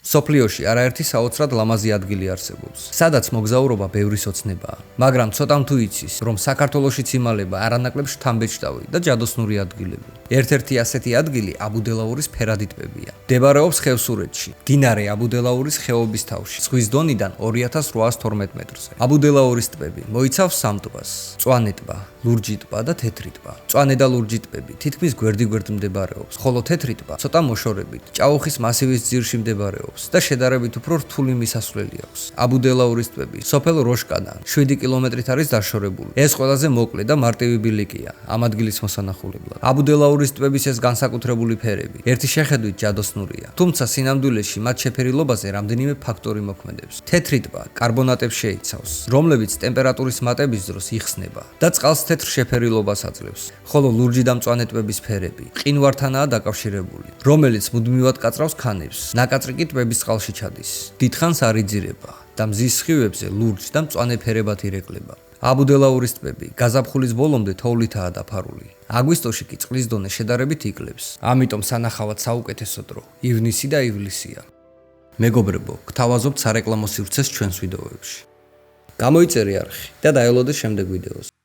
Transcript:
სოფლიოში არაერთი საოცრად ლამაზი ადგილი არსებობს, სადაც მოგზაურობა ბევრი სოცნებაა, მაგრამ ცოტამ თუ იცის, რომ საქართველოშიც იმალება არანაკლებ შთამბეჭდავი და ჯადოსნური ადგილები. ერთ-ერთი ასეთი ადგილი აბუდელაურის ფერადი ტბებია. მდებარეობს ხევსურეთში, მდინარე აბუდელაურის ხეობის თავში, ზღვის დონიდან 2812 მეტრზე. აბუდელაურის ტბები მოიცავს სამ ტბას: მწვანე ტბა, ლურჯი ტბა და თეთრი ტბა. მწვანე და ლურჯი ტბები თითქმის გვერდ-გვერდ მდებარეობს, ხოლო თეთრი ტბა ცოტა მოშორებით, ჭაუხის მასივის ძირში მდებარეობს და შედარებით უფრო რთული მისასვლელი აქვს. აბუდელაურის ტბები სოფელ როშკადან 7 კილომეტრით არის დაშორებული. ეს ყველაზე მოკლე და მარტივი ბილიკია ამ ადგილის მოსანახულებლად. აბუდელაურის ტბების ეს განსაკუთრებული ფერები ერთი შეხედვით ჯადოსნურია, თუმცა სინამდვილეში მათ შეფერილობაზე რამდენიმე ფაქტორი მოქმედებს. თეთრი ტბა კარბონატებს შეიცავს, რომლებიც ტემპერატურის მატების დროს იხსნება და წყალს თეთრ შეფერილობას აძლევს, ხოლო ლურჯი და მწვანე ტბების ფერები მყინვართანაა დაკავშირებული, რომელიც მუდმივად კაწრავს ქანებს. ნაკაწრი კი ტბების წყალში ჩადის. დიდხანს არ იძირება და მზის სხივებზე ლურჯ და მწვანე ფერებად ირეკლება. აბუდელაურის ტბები გაზაფხულის ბოლომდე თოვლითაა დაფარული. აგვისტოში კი წყლის დონე შედარებით იკლებს. ამიტომ სანახავად საუკეთესო დრო ივნისი და ივლისია. მეგობრებო, გთავაზობთ სარეკლამო სივრცეს ჩვენს ვიდეოებში. გამოიწერე არხი და დაელოდე შემდეგ ვიდეოს.